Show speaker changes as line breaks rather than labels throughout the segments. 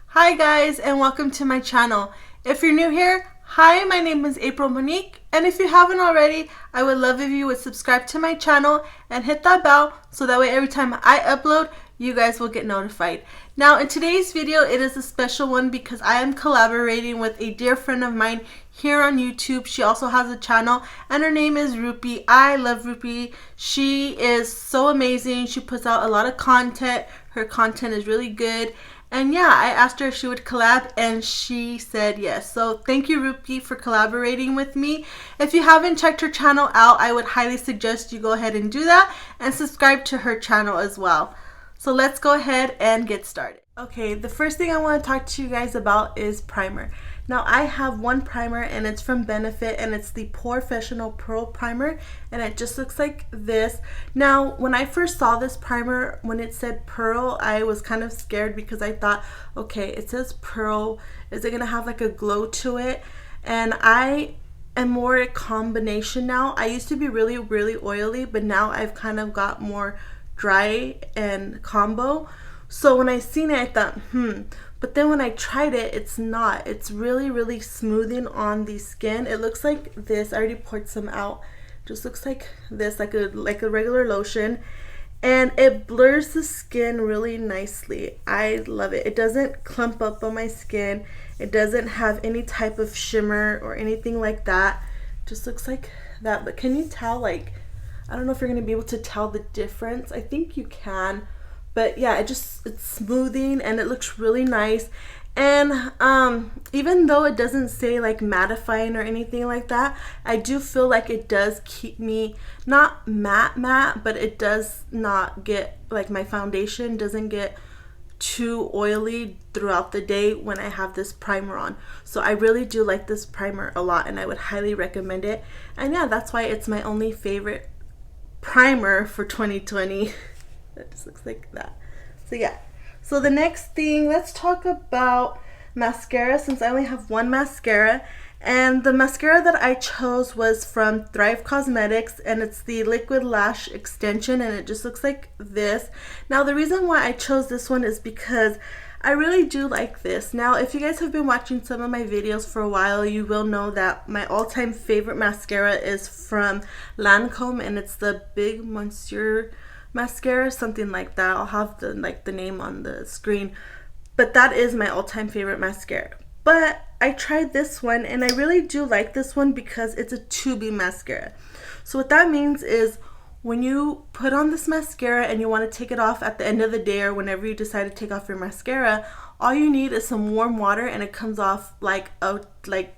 Hi guys, and welcome to my channel. If you're new here, hi, my name is April Monique, and if you haven't already, I would love if you would subscribe to my channel and hit that bell so that way every time I upload, you guys will get notified. Now in today's video, it is a special one because I am collaborating with a dear friend of mine here on YouTube. She also has a channel and her name is Rupy. I love Rupy. She is so amazing. She puts out a lot of content. Her content is really good. And yeah, I asked her if she would collab and she said yes. So thank you, Rupy, for collaborating with me. If you haven't checked her channel out, I would highly suggest you go ahead and do that and subscribe to her channel as well. So let's go ahead and get started. Okay, the first thing I want to talk to you guys about is primer. Now I have one primer and it's from Benefit and it's the Professional Pearl Primer and it just looks like this. Now when I first saw this primer, when it said pearl, I was kind of scared because I thought, okay, it says pearl, is it gonna have like a glow to it? And I am more a combination now. I used to be really oily, but now I've kind of got more dry and combo. So when I seen it, I thought, but then when I tried it, it's not. It's really smoothing on the skin. It looks like this. I already poured some out. Just looks like this, like a regular lotion. And it blurs the skin really nicely. I love it. It doesn't clump up on my skin. It doesn't have any type of shimmer or anything like that. Just looks like that. But can you tell, like, I don't know if you're going to be able to tell the difference. I think you can. But yeah, it's smoothing and it looks really nice. And even though it doesn't say like mattifying or anything like that, I do feel like it does keep me not matte, but it does not get, like, my foundation doesn't get too oily throughout the day when I have this primer on. So I really do like this primer a lot and I would highly recommend it. And yeah, that's why it's my only favorite primer for 2020. That just looks like that. So yeah, so the next thing, let's talk about mascara, since I only have one mascara. And the mascara that I chose was from Thrive Cosmetics and it's the Liquid Lash Extension and it just looks like this. Now the reason why I chose this one is because I really do like this. Now if you guys have been watching some of my videos for a while, you will know that my all-time favorite mascara is from Lancome and it's the Big Monsieur mascara, something like that. I'll have the name on the screen, but that is my all-time favorite mascara. But I tried this one and I really do like this one because it's a tubey mascara. So what that means is when you put on this mascara and you want to take it off at the end of the day or whenever you decide to take off your mascara, all you need is some warm water and it comes off like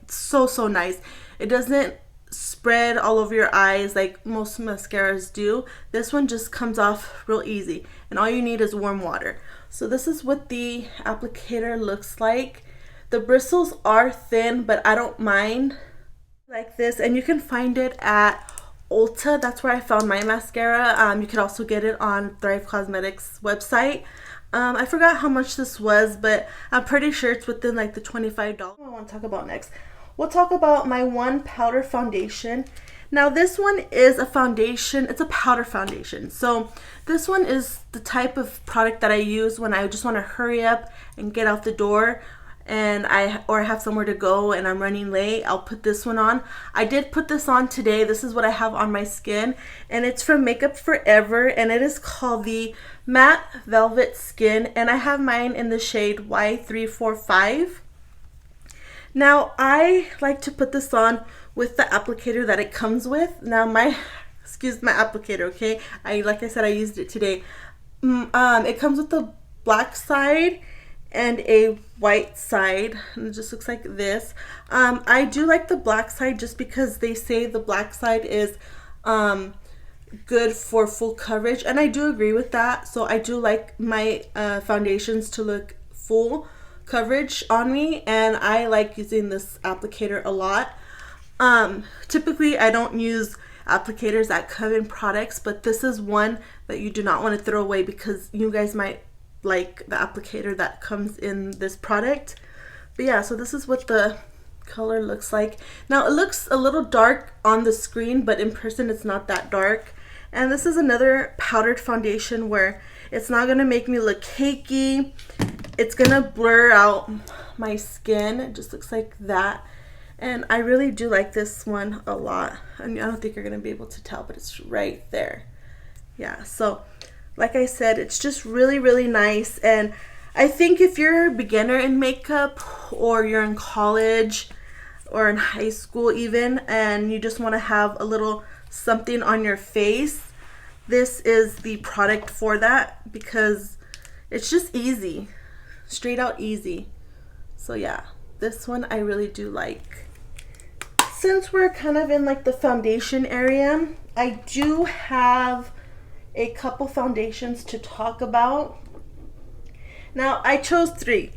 so nice. It doesn't spread all over your eyes like most mascaras do. This one just comes off real easy and all you need is warm water. So this is what the applicator looks like. The bristles are thin, but I don't mind like this, and you can find it at Ulta. That's where I found my mascara. You could also get it on Thrive Cosmetics website. I forgot how much this was, but I'm pretty sure it's within like the $25. What I want to talk about next, we'll talk about my one powder foundation. Now this one is a foundation, it's a powder foundation. So this one is the type of product that I use when I just want to hurry up and get out the door and I have somewhere to go and I'm running late. I'll put this one on. I did put this on today. This is what I have on my skin and it's from Makeup Forever and it is called the Matte Velvet Skin and I have mine in the shade Y345. Now I like to put this on with the applicator that it comes with. Now excuse my applicator, okay? Like I said, I used it today. It comes with the black side and a white side and it just looks like this. I do like the black side just because they say the black side is good for full coverage and I do agree with that. So I do like my foundations to look full coverage on me and I like using this applicator a lot. Typically I don't use applicators that come in products, but this is one that you do not want to throw away because you guys might like the applicator that comes in this product. But yeah, so this is what the color looks like. Now it looks a little dark on the screen, but in person it's not that dark. And this is another powdered foundation where it's not going to make me look cakey. It's going to blur out my skin. It just looks like that. And I really do like this one a lot. I mean, I don't think you're going to be able to tell, but it's right there. Yeah, so like I said, it's just really, really nice. And I think if you're a beginner in makeup, or you're in college or in high school even, and you just want to have a little something on your face, this is the product for that, because it's just easy, straight out easy. So yeah, this one I really do like. Since we're kind of in like the foundation area, I do have a couple foundations to talk about. Now I chose 3.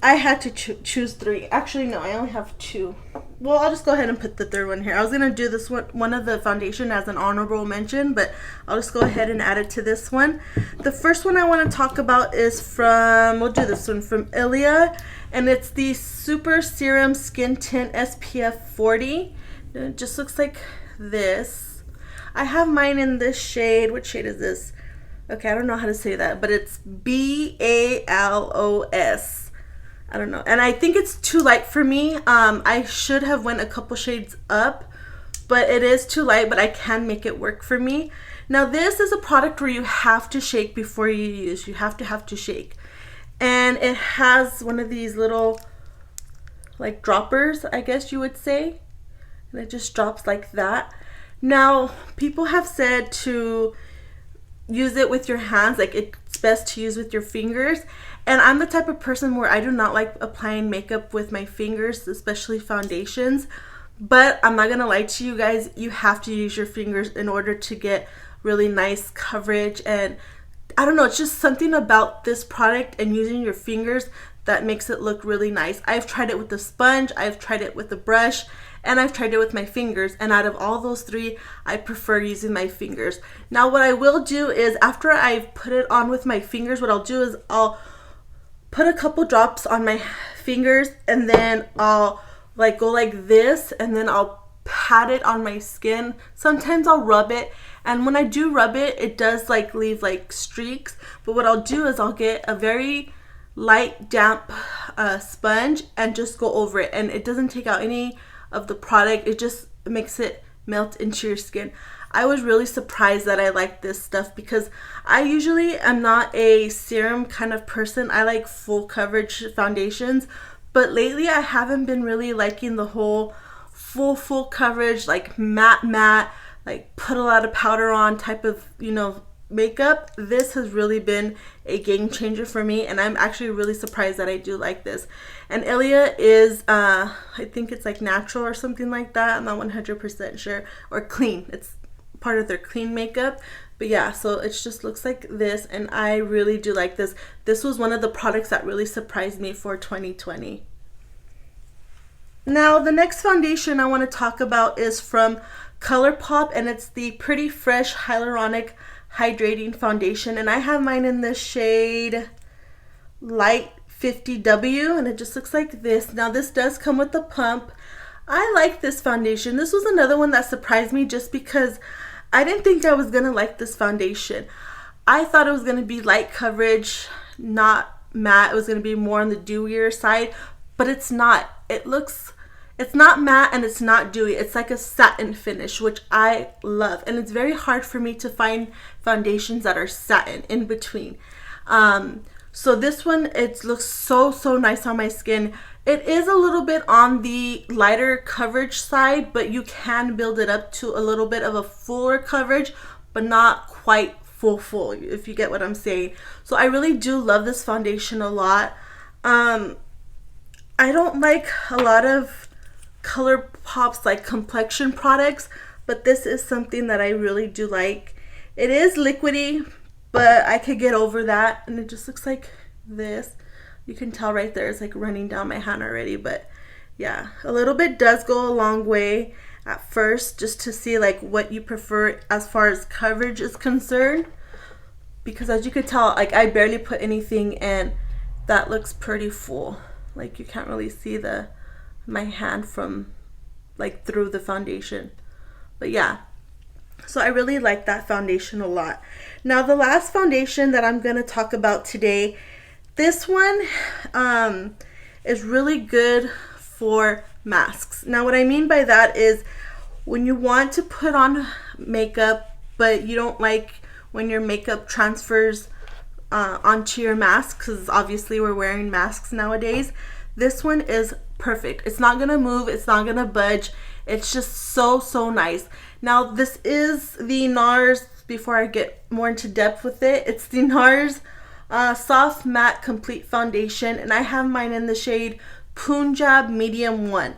I had to choose 3. Actually, no, I only have 2. Well, I'll just go ahead and put the third one here. I was going to do this one of the foundation as an honorable mention, but I'll just go ahead and add it to this one. The first one I want to talk about is from, we'll do this one, from Ilia, and it's the Super Serum Skin Tint SPF 40. And it just looks like this. I have mine in this shade. What shade is this? Okay, I don't know how to say that, but it's BALOS. I don't know, and I think it's too light for me. I should have went a couple shades up, but it is too light, but I can make it work for me. Now this is a product where you have to shake before you use. You have to shake. And it has one of these little like droppers, I guess you would say. And it just drops like that. Now, people have said to use it with your hands, like it's best to use with your fingers. And I'm the type of person where I do not like applying makeup with my fingers, especially foundations. But I'm not gonna lie to you guys, you have to use your fingers in order to get really nice coverage. And I don't know, it's just something about this product and using your fingers that makes it look really nice. I've tried it with a sponge, I've tried it with a brush, and I've tried it with my fingers, and out of all those 3, I prefer using my fingers. Now what I will do is, after I've put it on with my fingers, what I'll do is I'll put a couple drops on my fingers, and then I'll like go like this, and then I'll pat it on my skin. Sometimes I'll rub it, and when I do rub it, it does like leave like streaks. But what I'll do is I'll get a very light damp sponge and just go over it, and it doesn't take out any of the product. It just makes it melt into your skin. I was really surprised that I like this stuff, because I usually am not a serum kind of person. I like full coverage foundations, but lately I haven't been really liking the whole full coverage, like matte, like put a lot of powder on type of, you know, makeup. This has really been a game changer for me, and I'm actually really surprised that I do like this. And Ilia is I think it's like natural or something like that. I'm not 100% sure. Or clean. It's part of their clean makeup. But yeah, so it just looks like this, and I really do like this. This was one of the products that really surprised me for 2020. Now the next foundation I want to talk about is from ColourPop, and it's the Pretty Fresh Hyaluronic Hydrating Foundation, and I have mine in the shade Light 50W, and it just looks like this. Now this does come with a pump. I like this foundation. This was another one that surprised me, just because I didn't think I was gonna like this foundation. I thought it was gonna be light coverage, not matte. It was gonna be more on the dewier side, but it's not. It's not matte and it's not dewy. It's like a satin finish, which I love. And it's very hard for me to find foundations that are satin in between. So this one, it looks so nice on my skin. It is a little bit on the lighter coverage side, but you can build it up to a little bit of a fuller coverage, but not quite full, if you get what I'm saying. So I really do love this foundation a lot. I don't like a lot of ColourPop's like complexion products, but this is something that I really do like. It is liquidy, but I could get over that, and it just looks like this. You can tell right there, it's like running down my hand already, but yeah, a little bit does go a long way at first, just to see like what you prefer as far as coverage is concerned, because as you could tell, like I barely put anything, and that looks pretty full. Like you can't really see the my hand from like through the foundation. But yeah, so I really like that foundation a lot. Now the last foundation that I'm going to talk about today, this one is really good for masks. Now what I mean by that is when you want to put on makeup but you don't like when your makeup transfers onto your mask, because obviously we're wearing masks nowadays, this one is perfect. It's not gonna move, it's not gonna budge. It's just so nice. Now this is the NARS, before I get more into depth with it, it's the NARS Soft Matte Complete Foundation, and I have mine in the shade Punjab Medium 1.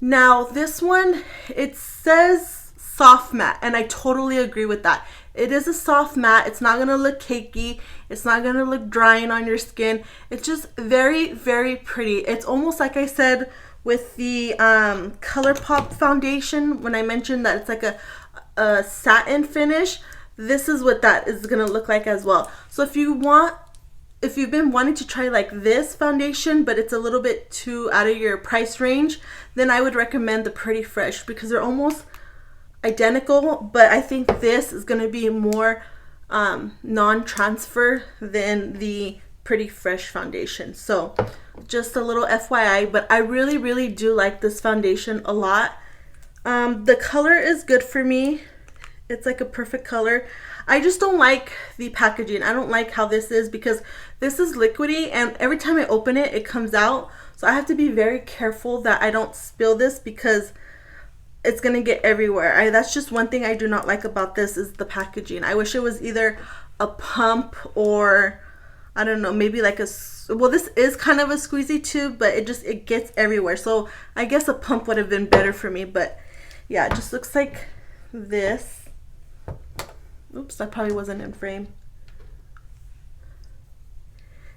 Now this one, it says soft matte, and I totally agree with that. It is a soft matte. It's not gonna look cakey. It's not gonna look drying on your skin. It's just very pretty. It's almost like I said with the ColourPop foundation when I mentioned that it's like a satin finish. This is what that is gonna look like as well. So if you've been wanting to try like this foundation but it's a little bit too out of your price range, then I would recommend the Pretty Fresh, because they're almost identical, but I think this is going to be more non-transfer than the Pretty Fresh foundation. So just a little FYI, but I really do like this foundation a lot. The color is good for me. It's like a perfect color. I just don't like the packaging. I don't like how this is, because this is liquidy and every time I open it, it comes out. So I have to be very careful that I don't spill this, because it's gonna get everywhere. That's just one thing I do not like about this, is the packaging. I wish it was either a pump or I don't know, maybe like well, this is kind of a squeezy tube, but it gets everywhere. So I guess a pump would have been better for me. But yeah, it just looks like this. Oops, that probably wasn't in frame.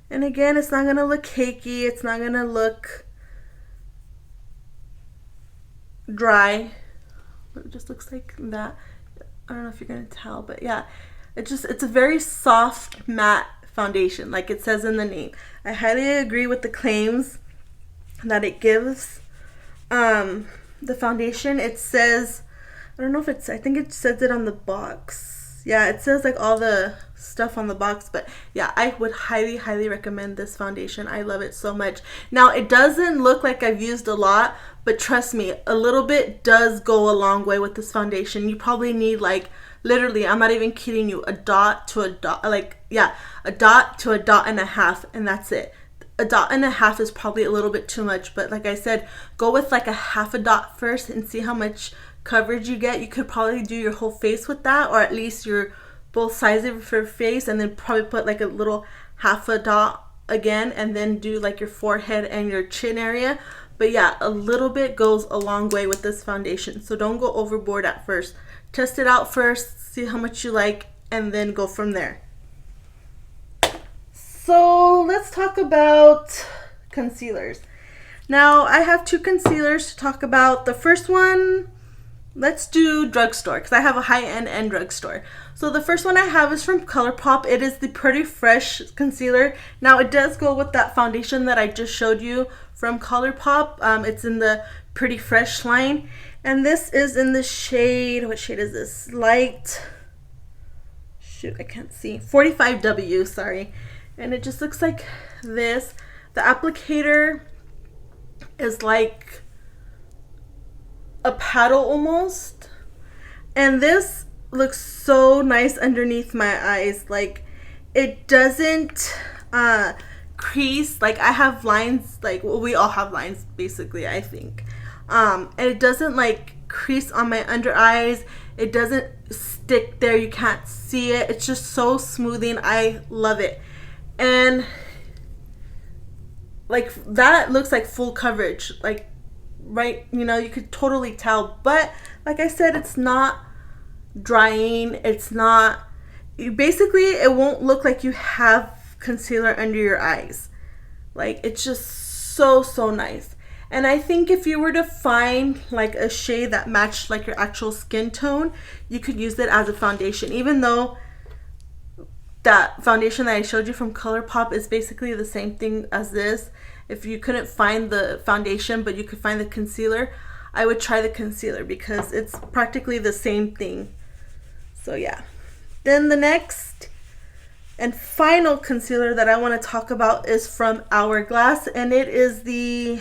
And again, it's not gonna look cakey. It's not gonna look dry. It just looks like that. I don't know if you're gonna tell, but yeah, it's a very soft matte foundation, like it says in the name. I highly agree with the claims that it gives. The foundation, it says, I don't know if I think it says it on the box. Yeah, it says like all the stuff on the box, but yeah, I would highly recommend this foundation. I love it so much. Now it doesn't look like I've used a lot, but trust me, a little bit does go a long way with this foundation. You probably need like, literally, I'm not even kidding you, a dot to a dot, like, yeah, a dot to a dot and a half, and that's it. A dot and a half is probably a little bit too much, but like I said, go with like a half a dot first and see how much coverage you get. You could probably do your whole face with that, or at least your both sides of your face, and then probably put like a little half a dot again, and then do like your forehead and your chin area. But yeah, a little bit goes a long way with this foundation, so don't go overboard at first. Test it out first, see how much you like, and then go from there. So let's talk about concealers. Now I have two concealers to talk about. The first one, let's do drugstore, because I have a high-end and drugstore. So the first one I have is from ColourPop. It is the Pretty Fresh concealer. Now it does go with that foundation that I just showed you from ColourPop. It's in the Pretty Fresh line, and this is in the shade, what shade is this? Light, shoot, I can't see, 45W, sorry. And it just looks like this. The applicator is like a paddle almost, and this looks so nice underneath my eyes. Like, it doesn't crease. Like, I have lines, like, well, we all have lines basically, I think, and it doesn't like crease on my under eyes. It doesn't stick there, you can't see it. It's just so smoothing. I love it. And like, that looks like full coverage, like, right, you know, you could totally tell. But like I said, it's not drying, it's not, basically it won't look like you have concealer under your eyes. Like, it's just so nice. And I think if you were to find like a shade that matched like your actual skin tone, you could use it as a foundation, even though that foundation that I showed you from ColourPop is basically the same thing as this, if you couldn't find the foundation but you could find the concealer, I would try the concealer because it's practically the same thing. So yeah. Then the next and final concealer that I want to talk about is from Hourglass, and it is the,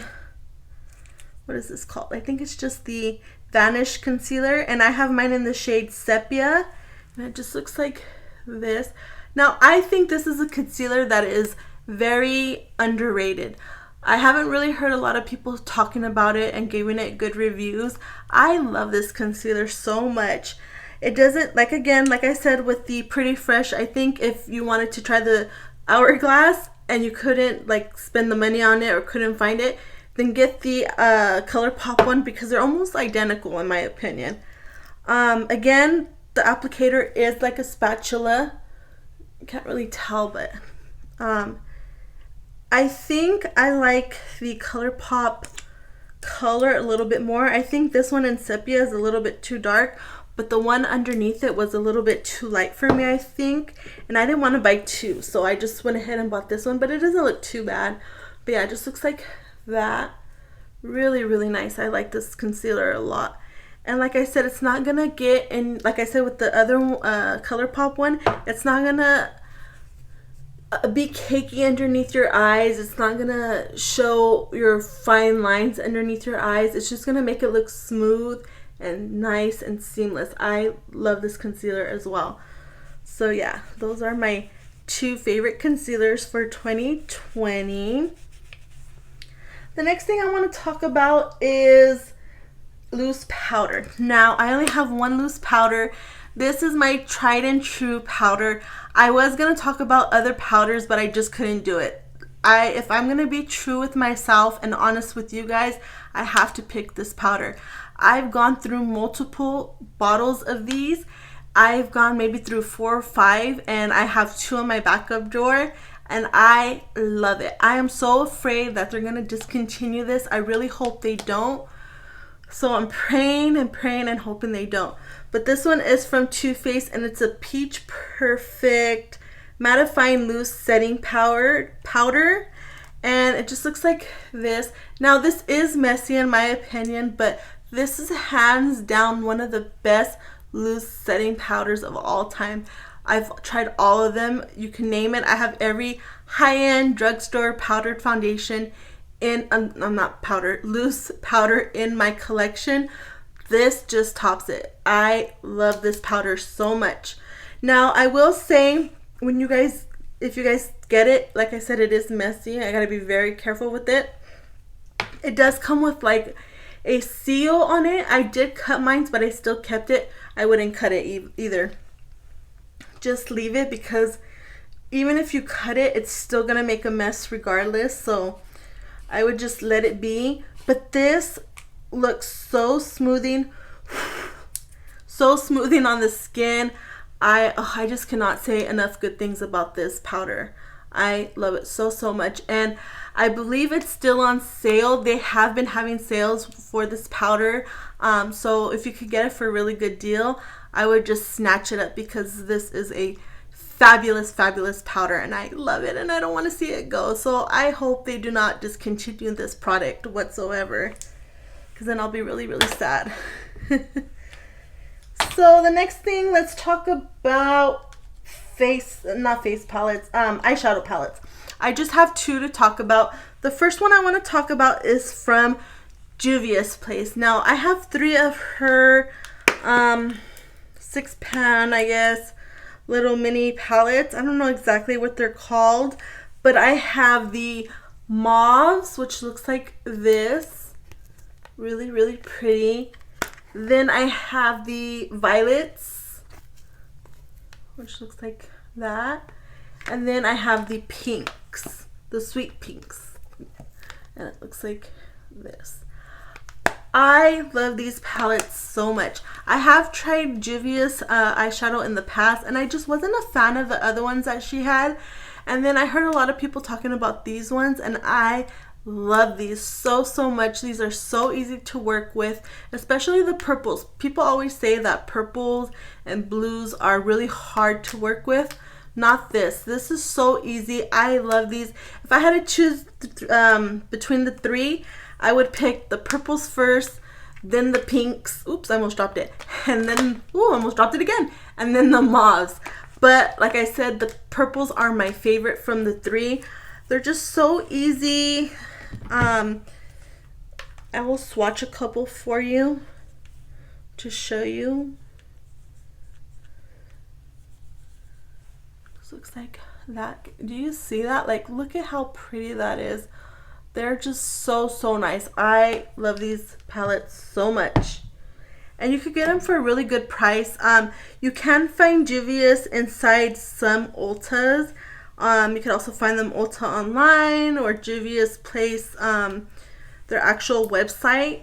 what is this called? I think it's just the Vanish concealer, and I have mine in the shade Sepia, and it just looks like this. Now I think this is a concealer that is very underrated. I haven't really heard a lot of people talking about it and giving it good reviews. I love this concealer so much. It doesn't, like, again, like I said with the Pretty Fresh, I think if you wanted to try the Hourglass and you couldn't like spend the money on it or couldn't find it, then get the ColourPop one because they're almost identical in my opinion. Again, the applicator is like a spatula. You can't really tell, but I think I like the ColourPop color a little bit more. I think this one in Sepia is a little bit too dark, but the one underneath it was a little bit too light for me, I think. And I didn't want to buy two, so I just went ahead and bought this one, but it doesn't look too bad. But yeah, it just looks like that. Really, really nice. I like this concealer a lot. And like I said, it's not going to get in, like I said with the other ColourPop one, it's not going to be cakey underneath your eyes. It's not gonna show your fine lines underneath your eyes. It's just gonna make it look smooth and nice and seamless. I love this concealer as well. So yeah, those are my two favorite concealers for 2020. The next thing I want to talk about is loose powder. Now I only have one loose powder. This is my tried and true powder. I was going to talk about other powders, but I just couldn't do it. If I'm going to be true with myself and honest with you guys, I have to pick this powder. I've gone through multiple bottles of these. I've gone maybe through 4 or 5, and I have 2 in my backup drawer, and I love it. I am so afraid that they're going to discontinue this. I really hope they don't. So I'm praying and praying and hoping they don't. But this one is from Too Faced, and it's a Peach Perfect Mattifying Loose Setting Powder. And it just looks like this. Now this is messy in my opinion, but this is hands down one of the best loose setting powders of all time. I've tried all of them. You can name it. I have every high-end drugstore powdered foundation in loose powder in my collection. This just tops it. I love this powder so much. Now I will say, if you guys get it, like I said, it is messy. I gotta be very careful with it. It does come with like a seal on it. I did cut mine, but I still kept it. I wouldn't cut it either. Just leave it, because even if you cut it, it's still gonna make a mess regardless. So I would just let it be. But this looks so smoothing on the skin. I just cannot say enough good things about this powder. I love it so much, and I believe it's still on sale. They have been having sales for this powder, so if you could get it for a really good deal, I would just snatch it up, because this is a fabulous powder, and I love it, and I don't want to see it go. So I hope they do not discontinue this product whatsoever, because then I'll be really sad. So the next thing, let's talk about eyeshadow palettes. I just have 2 to talk about. The first one I want to talk about is from Juvia's Place. Now I have 3 of her 6-pan, I guess, little mini palettes. I don't know exactly what they're called, but I have the mauves, which looks like this, really pretty. Then I have the violets, which looks like that, and then I have the pinks, the sweet pinks, and it looks like this. I love these palettes so much. I have tried Juvia's eyeshadow in the past, and I just wasn't a fan of the other ones that she had. And then I heard a lot of people talking about these ones, and I love these so much. These are so easy to work with, especially the purples. People always say that purples and blues are really hard to work with. not this. This is so easy. I love these. If I had to choose between the three, I would pick the purples first, then the pinks. Oops, I almost dropped it. And then, ooh, almost dropped it again. And then the mauves. But like I said, the purples are my favorite from the three. They're just so easy. I will swatch a couple for you to show you. This looks like that. Do you see that? Like, look at how pretty that is. They're just so nice. I love these palettes so much. And you could get them for a really good price. You can find Juvia's inside some Ultas. You can also find them Ulta online or Juvia's Place, their actual website.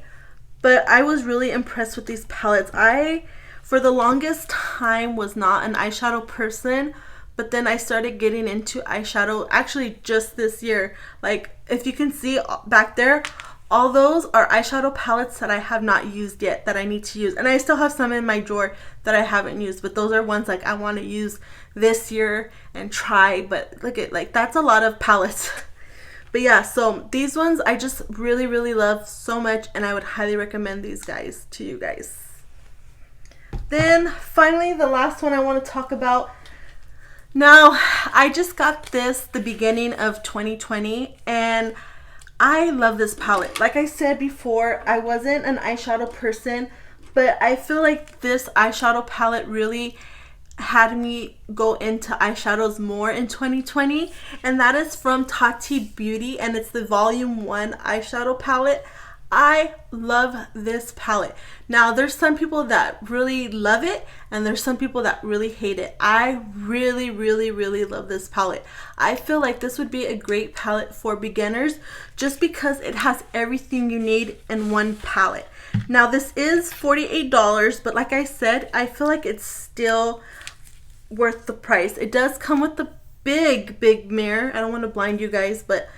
But I was really impressed with these palettes. I, for the longest time, was not an eyeshadow person. But then I started getting into eyeshadow actually just this year. Like, if you can see back there, all those are eyeshadow palettes that I have not used yet that I need to use. And I still have some in my drawer that I haven't used. But those are ones like I want to use this year and try. But look at, like, that's a lot of palettes. But yeah, so these ones I just really love so much. And I would highly recommend these guys to you guys. Then finally, the last one I want to talk about. Now, I just got this the beginning of 2020 and I love this palette. Like I said before, I wasn't an eyeshadow person, but I feel like this eyeshadow palette really had me go into eyeshadows more in 2020, and that is from Tati Beauty, and it's the volume 1 eyeshadow palette. I love this palette. Now, there's some people that really love it and there's some people that really hate it. I really love this palette. I feel like this would be a great palette for beginners just because it has everything you need in one palette. Now, this is $48, but like I said, I feel like it's still worth the price. It does come with the big mirror. I don't want to blind you guys, but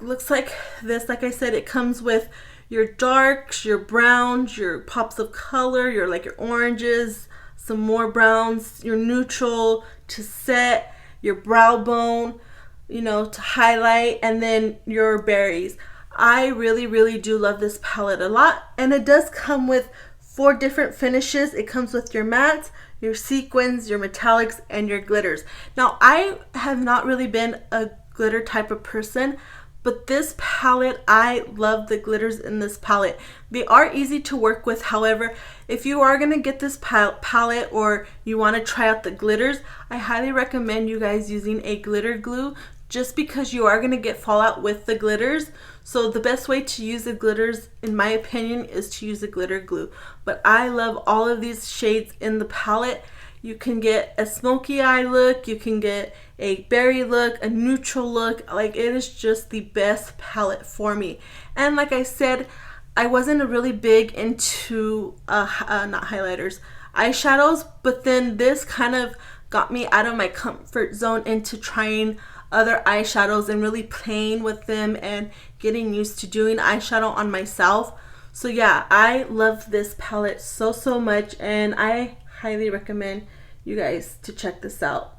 looks like this. Like I said, it comes with your darks, your browns, your pops of color, your oranges, some more browns, your neutral to set, your brow bone, you know, to highlight, and then your berries. I really do love this palette a lot, and it does come with 4 different finishes. It comes with your mattes, your sequins, your metallics, and your glitters. Now, I have not really been a glitter type of person, but this palette, I love the glitters in this palette. They are easy to work with. However, if you are going to get this palette or you want to try out the glitters, I highly recommend you guys using a glitter glue just because you are going to get fallout with the glitters. So the best way to use the glitters, in my opinion, is to use a glitter glue. But I love all of these shades in the palette. You can get a smoky eye look, you can get a berry look, a neutral look. Like, it is just the best palette for me. And like I said, I wasn't really big into not highlighters, eyeshadows, but then this kind of got me out of my comfort zone into trying other eyeshadows and really playing with them and getting used to doing eyeshadow on myself. So yeah, I love this palette so much, and I highly recommend you guys to check this out.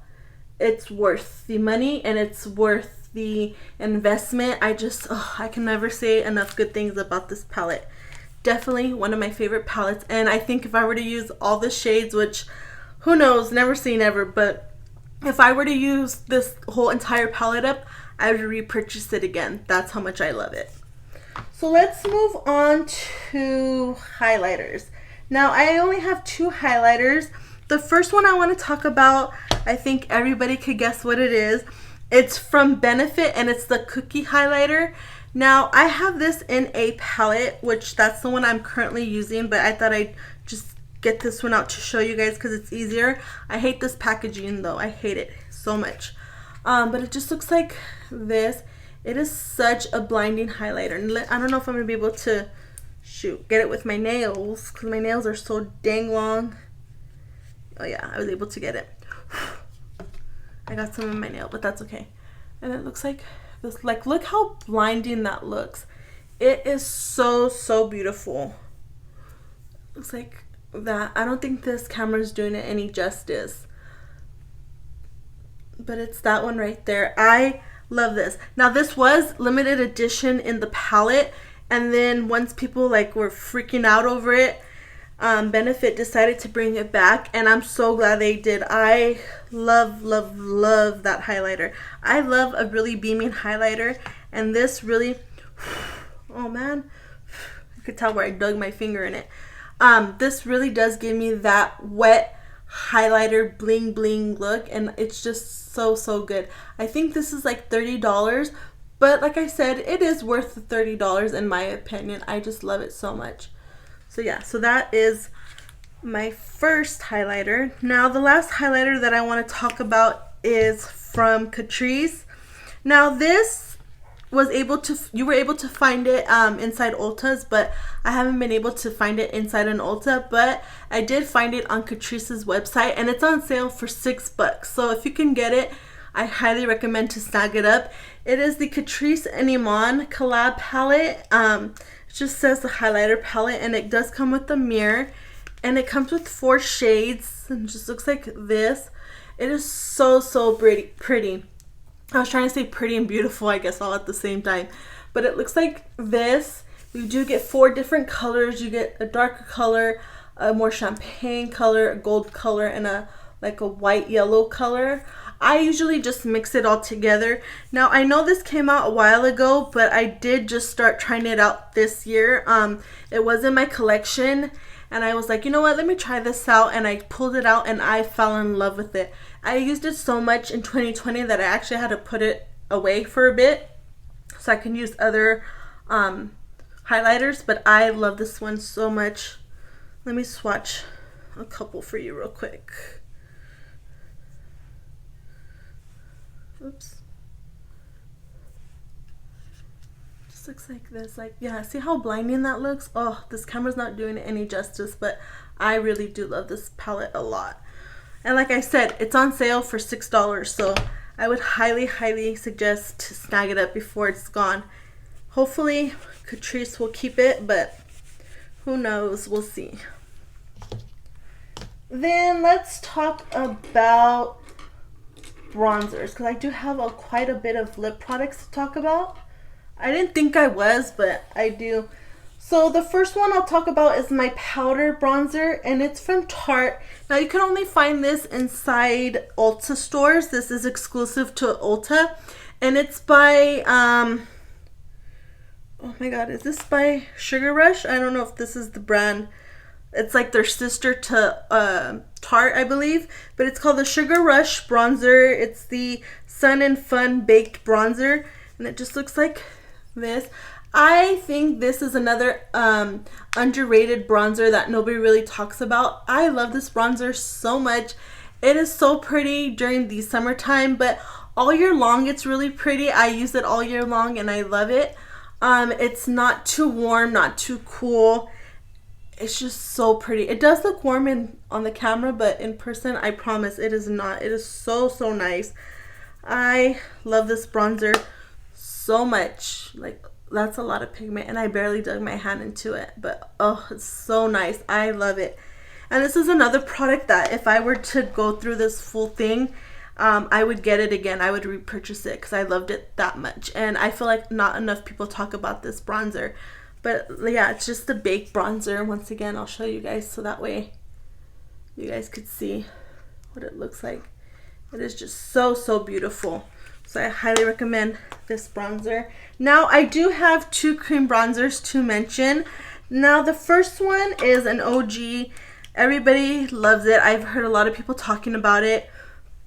It's worth the money and it's worth the investment. I can never say enough good things about this palette. Definitely one of my favorite palettes, and I think if I were to use all the shades, which who knows, never say never, but if I were to use this whole entire palette up, I would repurchase it again. That's how much I love it. So let's move on to highlighters. Now, I only have 2 highlighters. The first one I want to talk about, I think everybody could guess what it is. It's from Benefit, and it's the Cookie Highlighter. Now, I have this in a palette, which that's the one I'm currently using, but I thought I'd just get this one out to show you guys because it's easier. I hate this packaging though. I hate it so much. But it just looks like this. It is such a blinding highlighter. And I don't know if I'm going to be able to get it with my nails because my nails are so dang long. Oh yeah, I was able to get it. I got some in my nail, but that's okay. And it looks like this. Like, look how blinding that looks. It is so beautiful. Looks like that. I don't think this camera is doing it any justice. but it's that one right there. I love this. Now this was limited edition in the palette, and then once people like were freaking out over it, Benefit decided to bring it back, and I'm so glad they did. I love that highlighter. I love a really beaming highlighter, and this really, oh man, you could tell where I dug my finger in it. This really does give me that wet highlighter bling bling look, and it's just so good. I think this is like $30, but like I said, it is worth the $30 in my opinion. I just love it so much. So yeah, so that is my first highlighter. Now the last highlighter that I want to talk about is from Catrice. Now this was you were able to find it inside Ulta's, but I haven't been able to find it inside an Ulta, but I did find it on Catrice's website, and it's on sale for $6. So if you can get it, I highly recommend to snag it up. It is the Catrice and Iman collab palette. It just says the highlighter palette, and it does come with a mirror, and it comes with 4 shades, and it just looks like this. It is so pretty. I was trying to say pretty and beautiful, I guess, all at the same time, but it looks like this. You do get 4 different colors. You get a darker color, a more champagne color, a gold color, and a white yellow color. I usually just mix it all together. Now I know this came out a while ago, but I did just start trying it out this year. It was in my collection, and I was like, you know what, let me try this out, and I pulled it out, and I fell in love with it. I used it so much in 2020 that I actually had to put it away for a bit so I can use other highlighters, but I love this one so much. Let me swatch a couple for you real quick. Oops. Just looks like this. Like, yeah, see how blinding that looks? Oh, this camera's not doing it any justice, but I really do love this palette a lot. And like I said, it's on sale for $6, so I would highly suggest to snag it up before it's gone. Hopefully Catrice will keep it, but who knows, we'll see. Then let's talk about bronzers, because I do have quite a bit of lip products to talk about. I didn't think I was, but I do. So the first one I'll talk about is my powder bronzer, and it's from Tarte. Now you can only find this inside Ulta stores. This is exclusive to Ulta, and it's by oh my god, is this by Sugar Rush? I don't know if this is the brand. It's like their sister to Tarte, I believe, but it's called the Sugar Rush bronzer. It's the Sun and Fun baked bronzer, and it just looks like this. I think this is another underrated bronzer that nobody really talks about. I love this bronzer so much. It is so pretty during the summertime, but all year long it's really pretty. I use it all year long, and I love it. It's not too warm, not too cool. It's just so pretty. It does look warm on the camera, but in person, I promise it is not. It is so nice. I love this bronzer so much. Like, that's a lot of pigment, and I barely dug my hand into it, but oh, it's so nice. I love it. And this is another product that if I were to go through this full thing, I would get it again. I would repurchase it because I loved it that much, and I feel like not enough people talk about this bronzer. But yeah, it's just a baked bronzer. Once again, I'll show you guys so that way you guys could see what it looks like. It is just so beautiful. So I highly recommend this bronzer. Now I do have 2 cream bronzers to mention. Now the first one is an OG. Everybody loves it. I've heard a lot of people talking about it,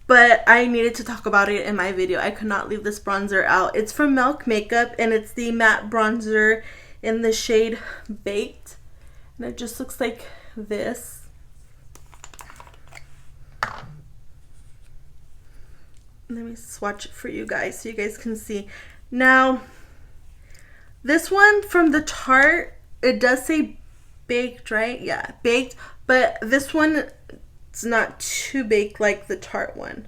but I needed to talk about it in my video. I could not leave this bronzer out. It's from Milk Makeup, and it's the matte bronzer in the shade Baked, and it just looks like this. Let me swatch it for you guys so you guys can see. Now this one from the Tarte, it does say baked, right? Yeah, baked, but this one, it's not too baked like the Tarte one.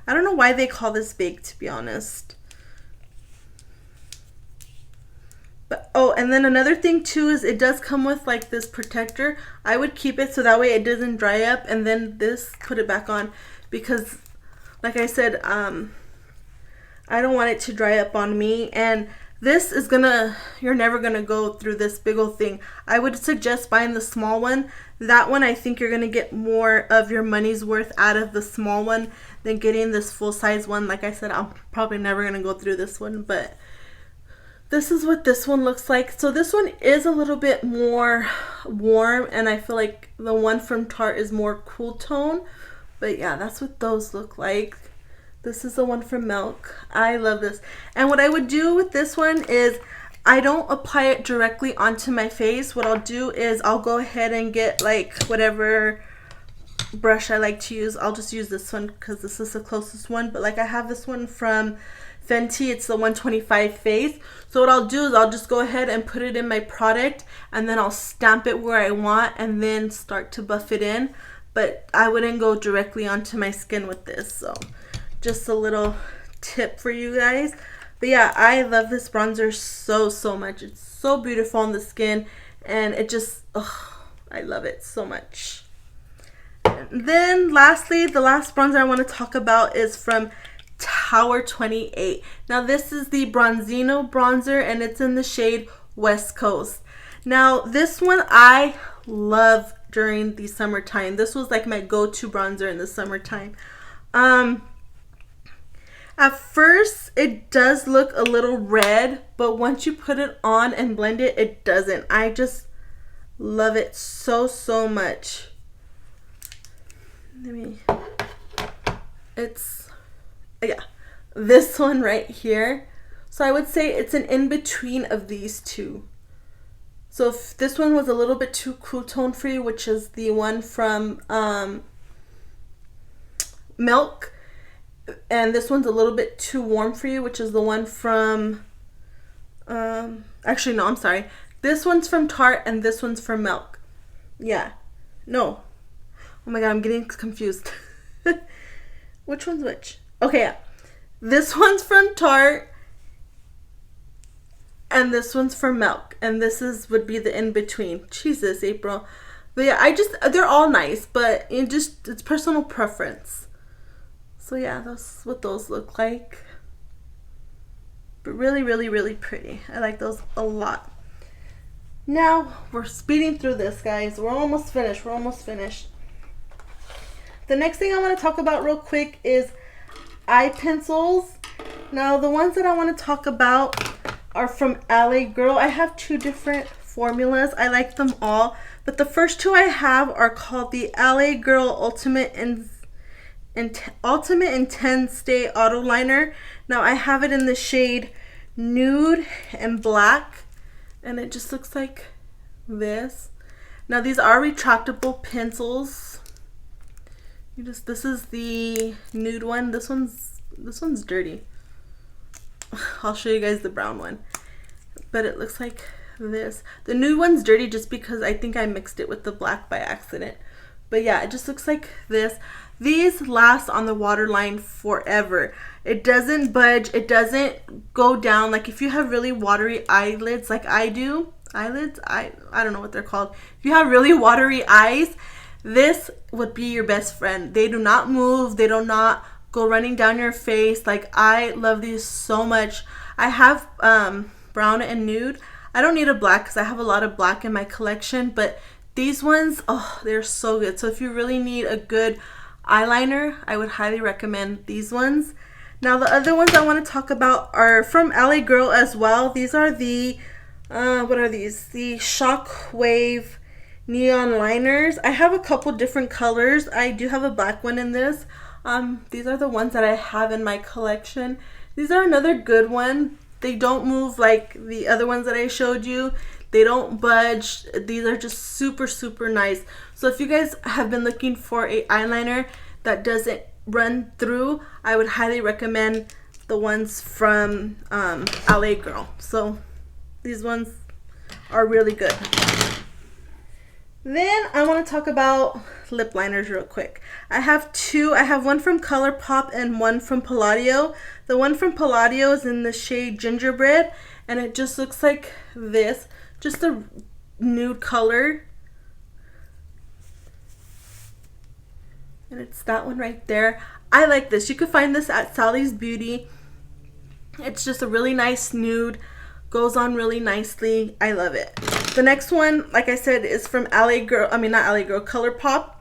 I don't know why they call this baked, to be honest. But oh, and then another thing too is it does come with like this protector. I would keep it so that way it doesn't dry up, and then this, put it back on, because like I said, I don't want it to dry up on me, and this is gonna, you're never gonna go through this big old thing. I would suggest buying the small one. That one, I think you're gonna get more of your money's worth out of the small one than getting this full-size one. Like I said, I'm probably never gonna go through this one, but this is what this one looks like. So this one is a little bit more warm, and I feel like the one from Tarte is more cool tone. But yeah, that's what those look like. This is the one from Milk. I love this. And what I would do with this one is I don't apply it directly onto my face. What I'll do is I'll go ahead and get like whatever brush I like to use. I'll just use this one because this is the closest one. But like I have this one from Fenty. It's the 125 face. So what I'll do is I'll just go ahead and put it in my product, and then I'll stamp it where I want and then start to buff it in. But I wouldn't go directly onto my skin with this. So just a little tip for you guys. But yeah, I love this bronzer so much. It's so beautiful on the skin, and it just, I love it so much. And then lastly, the last bronzer I want to talk about is from Tower 28. Now this is the Bronzino bronzer, and it's in the shade West Coast. Now this one I love during the summertime. This was like my go-to bronzer in the summertime. At first, it does look a little red, but once you put it on and blend it, it doesn't. I just love it so much. Yeah, this one right here. So I would say it's an in-between of these two. So if this one was a little bit too cool tone for you, which is the one from Milk, and this one's a little bit too warm for you, which is the one from actually no, I'm sorry, this one's from Tarte and this one's from Milk. Yeah, no, oh my god, I'm getting confused. Which one's which? Okay, yeah, this one's from Tarte and this one's from Milk, and this would be the in-between. Jesus, April. But yeah, they're all nice, but it's personal preference. So yeah, that's what those look like. But really pretty. I like those a lot. Now, we're speeding through this, guys. We're almost finished. The next thing I want to talk about real quick is eye pencils. Now, the ones that I want to talk about are from LA Girl. I have two different formulas. I like them all. But the first two I have are called the LA Girl Ultimate Intense Stay Auto Liner. Now I have it in the shade Nude and Black, and it just looks like this. Now these are retractable pencils. This is the nude one. This one's dirty. I'll show you guys the brown one, but it looks like this. The nude one's dirty just because I think I mixed it with the black by accident. But yeah, it just looks like this. These last on the waterline forever. It doesn't budge. It doesn't go down. Like if you have really watery eyelids like I do, eyelids, I don't know what they're called. If you have really watery eyes, this would be your best friend. They do not move. They do not go running down your face. Like I love these so much. I have brown and nude. I don't need a black because I have a lot of black in my collection, but these ones, oh, they're so good. So if you really need a good eyeliner, I would highly recommend these ones. Now the other ones I want to talk about are from LA Girl as well. These are the what are these? The Shockwave neon liners. I have a couple different colors. I do have a black one in this. These are the ones that I have in my collection. These are another good one. They don't move like the other ones that I showed you. They don't budge. These are just super nice. So if you guys have been looking for a eyeliner that doesn't run through, I would highly recommend the ones from LA Girl. So these ones are really good. Then I want to talk about lip liners real quick. I have two. I have one from ColourPop and one from Palladio. The one from Palladio is in the shade Gingerbread, and it just looks like this. Just a nude color. And it's that one right there. I like this. You could find this at Sally's Beauty. It's just a really nice nude. Goes on really nicely. I love it. The next one, like I said, is from LA Girl. I mean, not LA Girl, ColourPop.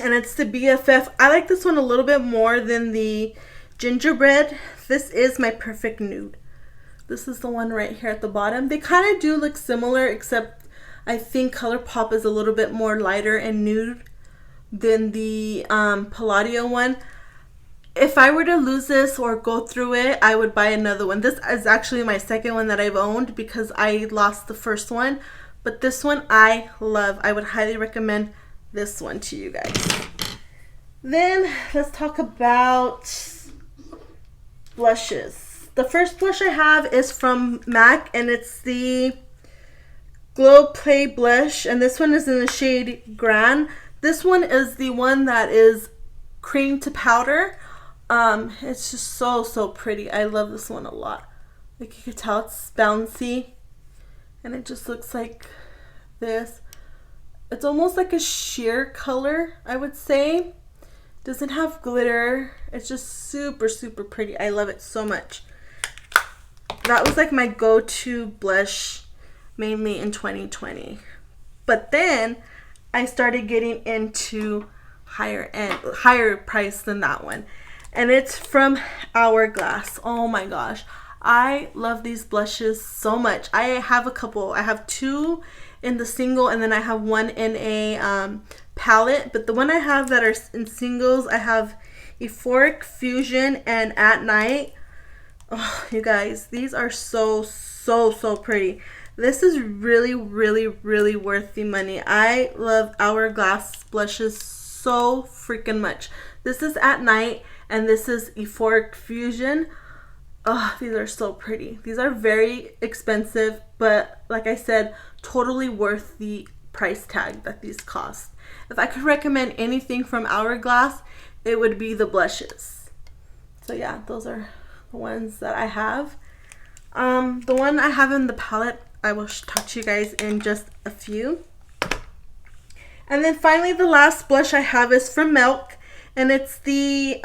And it's the BFF. I like this one a little bit more than the Gingerbread. This is my perfect nude. This is the one right here at the bottom. They kind of do look similar, except I think ColourPop is a little bit more lighter and nude than the Palladio one. If I were to lose this or go through it, I would buy another one. This is actually my second one that I've owned because I lost the first one. But this one I love. I would highly recommend this one to you guys. Then let's talk about blushes. The first blush I have is from MAC, and it's the Glow Play Blush. And this one is in the shade Gran. This one is the one that is cream to powder. It's just so pretty. I love this one a lot. Like you can tell it's bouncy, and it just looks like this. It's almost like a sheer color, I would say. Doesn't have glitter. It's just super pretty. I love it so much. That was like my go-to blush mainly in 2020. But then I started getting into higher price than that one. And it's from Hourglass. Oh my gosh. I love these blushes so much. I have a couple. I have two in the single, and then I have one in a palette. But the one I have that are in singles, I have Euphoric Fusion and At Night. Oh, you guys, these are so pretty. This is really worth the money. I love Hourglass blushes so freaking much. This is At Night, and this is Euphoric Fusion. Oh, these are so pretty. These are very expensive, but like I said, totally worth the price tag that these cost. If I could recommend anything from Hourglass, it would be the blushes. So yeah, those are the ones that I have. The one I have in the palette, I will talk to you guys in just a few. And then finally, the last blush I have is from Milk, and it's the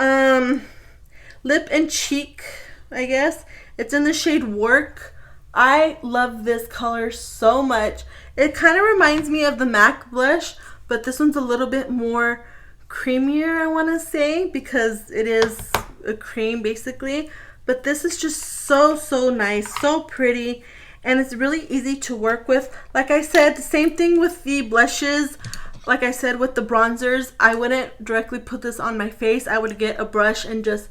Lip and Cheek, I guess. It's in the shade Work. I love this color so much. It kind of reminds me of the MAC blush, but this one's a little bit more creamier, I want to say, because it is a cream basically. But this is just so nice, so pretty, and it's really easy to work with. Like I said, the same thing with the blushes. Like I said with the bronzers, I wouldn't directly put this on my face. I would get a brush and just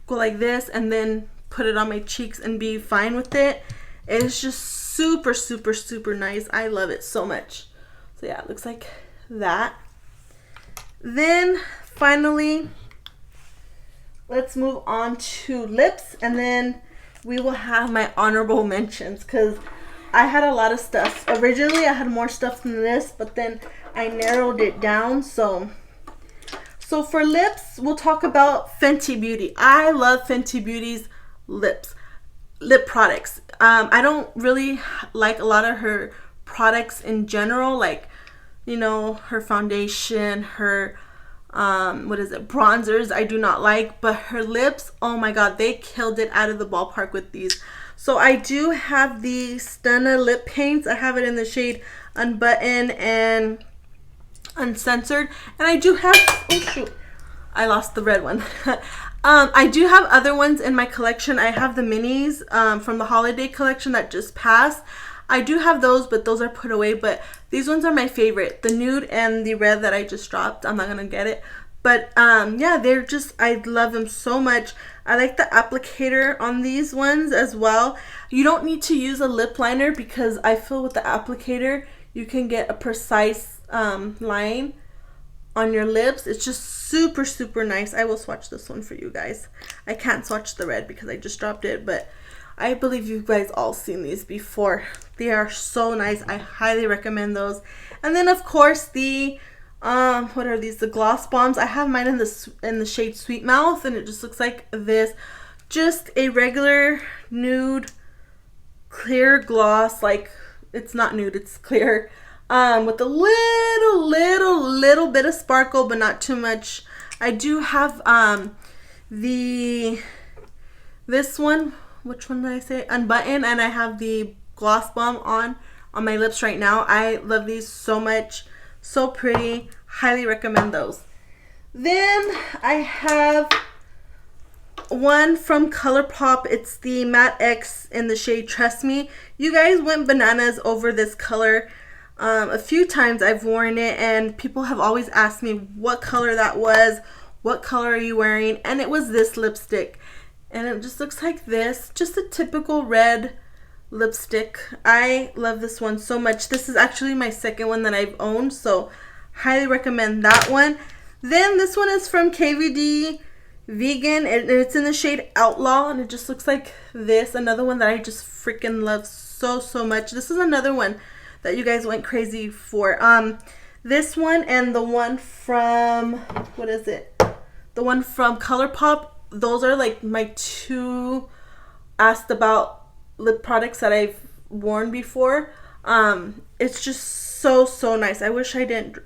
go like this and then put it on my cheeks and be fine with it. It's just super nice. I love it so much. So yeah, it looks like that. Then finally, let's move on to lips, and then we will have my honorable mentions, because I had a lot of stuff. Originally I had more stuff than this, but then I narrowed it down. So for lips, we'll talk about Fenty Beauty. I love Fenty Beauty's lip products. I don't really like a lot of her products in general, like, you know, her foundation, her bronzers I do not like, but her lips, oh my god, they killed it out of the ballpark with these. So I do have the Stunna lip paints. I have it in the shade Unbutton and Uncensored, and I do have, oh shoot, I lost the red one. I do have other ones in my collection. I have the minis from the holiday collection that just passed. I do have those, but those are put away. But these ones are my favorite. The nude and the red that I just dropped. I'm not going to get it. But yeah, they're just, I love them so much. I like the applicator on these ones as well. You don't need to use a lip liner, because I feel with the applicator, you can get a precise line on your lips. It's just super nice. I will swatch this one for you guys. I can't swatch the red because I just dropped it, but I believe you guys all seen these before. They are so nice. I highly recommend those. And then of course the what are these, the gloss bombs. I have mine in the shade Sweet Mouth, and it just looks like this. Just a regular nude clear gloss. Like, it's not nude, it's clear, with a little bit of sparkle, but not too much. I do have this one, which one did I say? Unbutton, and I have the Gloss Bomb on my lips right now. I love these so much. So pretty. Highly recommend those. Then I have one from ColourPop. It's the Matte X in the shade Trust Me. You guys went bananas over this color. A few times I've worn it and people have always asked me what color that was, what color are you wearing, and it was this lipstick. And it just looks like this, just a typical red lipstick. I love this one so much. This is actually my second one that I've owned, so highly recommend that one. Then this one is from KVD Vegan, and it's in the shade Outlaw, and it just looks like this. Another one that I just freaking love so much. This is another one that you guys went crazy for. This one and the one from, what is it? The one from ColourPop. Those are like my two asked about lip products that I've worn before. It's just so nice. I wish I didn't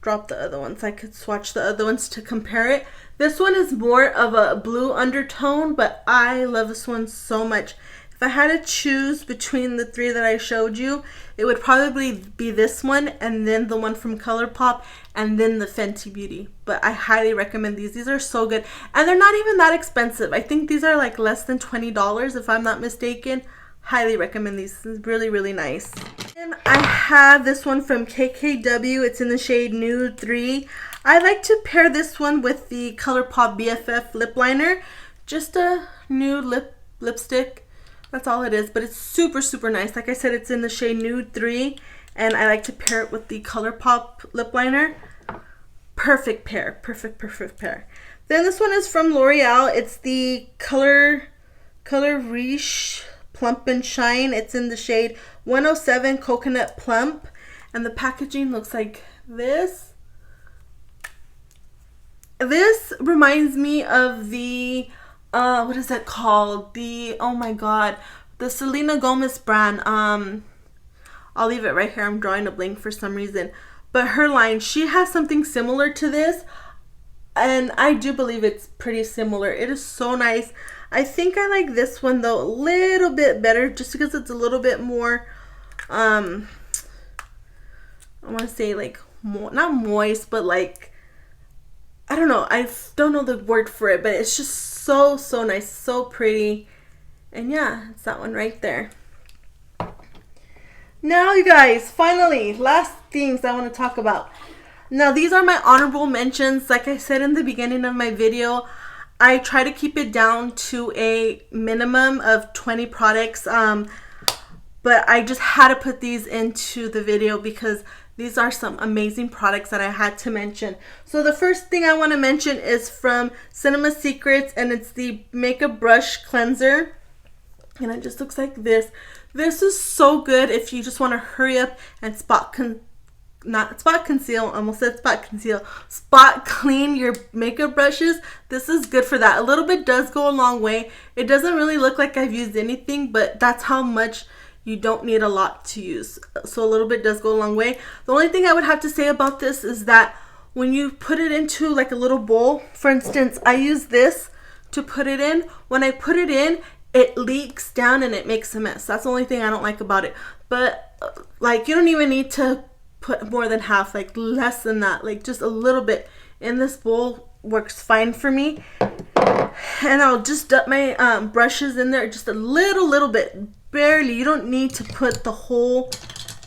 drop the other ones. I could swatch the other ones to compare it. This one is more of a blue undertone, but I love this one so much. If I had to choose between the three that I showed you, it would probably be this one, and then the one from ColourPop, and then the Fenty Beauty. But I highly recommend these. These are so good, and they're not even that expensive. I think these are like less than $20 if I'm not mistaken. Highly recommend these. This is really nice. And I have this one from KKW. It's in the shade Nude 3. I like to pair this one with the ColourPop BFF lip liner. Just a nude lipstick. That's all it is, but it's super nice. Like I said, it's in the shade Nude 3, and I like to pair it with the ColourPop lip liner. Perfect pair. Perfect pair. Then this one is from L'Oreal. It's the Color Riche Plump and Shine. It's in the shade 107 Coconut Plump, and the packaging looks like this. This reminds me of the what is that called? Oh my god, the Selena Gomez brand. I'll leave it right here. I'm drawing a blank for some reason. But her line, she has something similar to this, and I do believe it's pretty similar. It is so nice. I think I like this one though a little bit better, just because it's a little bit more I want to say like more, not moist, but like, I don't know, I don't know the word for it, but it's just so nice, so pretty. And yeah, it's that one right there. Now you guys, finally, last things I want to talk about. Now these are my honorable mentions. Like I said in the beginning of my video, I try to keep it down to a minimum of 20 products, but I just had to put these into the video because these are some amazing products that I had to mention. So the first thing I want to mention is from Cinema Secrets, and it's the Makeup Brush Cleanser. And it just looks like this. This is so good if you just want to hurry up and spot clean your makeup brushes. This is good for that. A little bit does go a long way. It doesn't really look like I've used anything, but that's how much you don't need a lot to use. So a little bit does go a long way. The only thing I would have to say about this is that when you put it into like a little bowl, for instance, I use this to put it in. When I put it in, it leaks down and it makes a mess. That's the only thing I don't like about it. But like, you don't even need to put more than half, like less than that, like just a little bit in this bowl works fine for me. And I'll just dip my brushes in there just a little bit, barely. You don't need to put the whole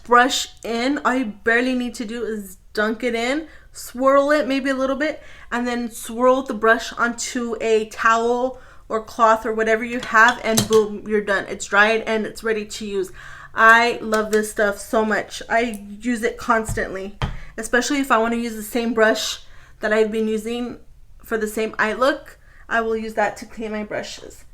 brush in. All you barely need to do is dunk it in, swirl it maybe a little bit, and then swirl the brush onto a towel or cloth or whatever you have, and boom, you're done. It's dried and it's ready to use. I love this stuff so much. I use it constantly, especially if I want to use the same brush that I've been using for the same eye look. I will use that to clean my brushes.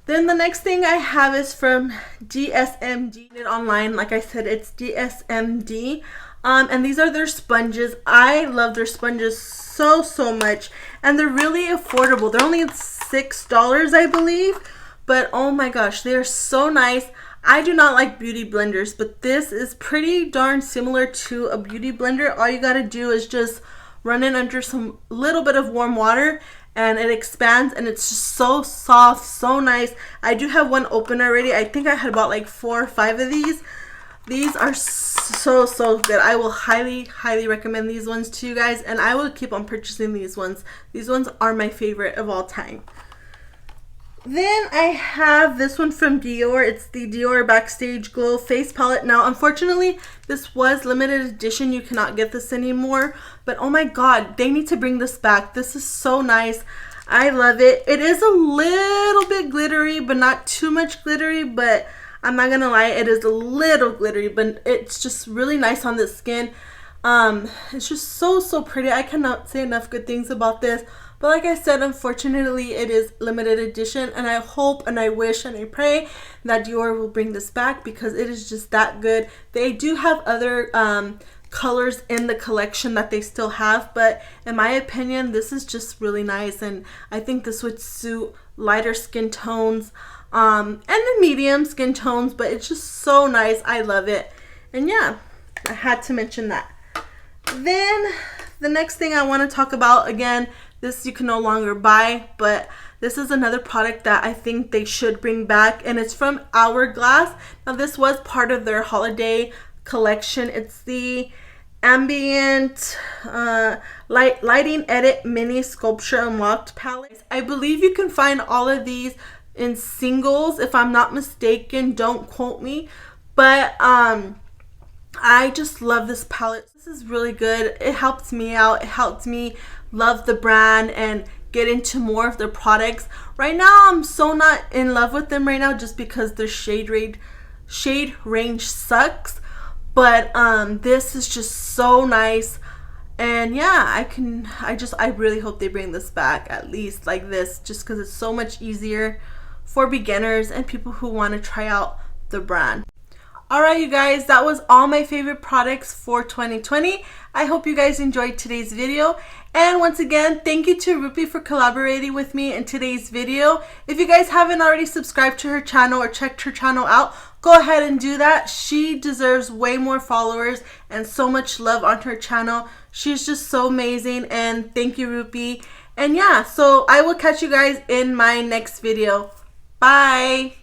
Then the next thing I have is from DSMD. Online, like I said, it's DSMD. And these are their sponges. I love their sponges so much, and they're really affordable. They're only $6, I believe, but oh my gosh, they are so nice. I do not like beauty blenders, but this is pretty darn similar to a beauty blender. All you gotta do is just run it under some little bit of warm water, and it expands, and it's just so soft, so nice. I do have one open already. I think I had about like 4 or 5 of these. These are so good. I will highly recommend these ones to you guys, and I will keep on purchasing these ones. These ones are my favorite of all time. Then I have this one from Dior. It's the Dior Backstage Glow Face Palette. Now, unfortunately, this was limited edition. You cannot get this anymore. But oh my god, they need to bring this back. This is so nice. I love it. It is a little bit glittery, but not too much glittery. But I'm not gonna lie, it is a little glittery, but it's just really nice on the skin. It's just so pretty. I cannot say enough good things about this. But like I said, unfortunately, it is limited edition, and I hope and I wish and I pray that Dior will bring this back because it is just that good. They do have other colors in the collection that they still have, but in my opinion, this is just really nice, and I think this would suit lighter skin tones and the medium skin tones, but it's just so nice. I love it. And yeah, I had to mention that. Then the next thing I want to talk about, again, this you can no longer buy, but this is another product that I think they should bring back, and it's from Hourglass. Now, this was part of their holiday collection. It's the Ambient Lighting Edit Mini Sculpture Unlocked Palette. I believe you can find all of these in singles, if I'm not mistaken. Don't quote me, but I just love this palette. This is really good. It helps me out. It helps me love the brand and get into more of their products. Right now, I'm so not in love with them right now just because their shade range sucks. But this is just so nice. And yeah, I really hope they bring this back, at least like this, just because it's so much easier for beginners and people who want to try out the brand. Alright, you guys, that was all my favorite products for 2020. I hope you guys enjoyed today's video. And once again, thank you to Rupy for collaborating with me in today's video. If you guys haven't already subscribed to her channel or checked her channel out, go ahead and do that. She deserves way more followers and so much love on her channel. She's just so amazing, and thank you, Rupy. And yeah, so I will catch you guys in my next video. Bye!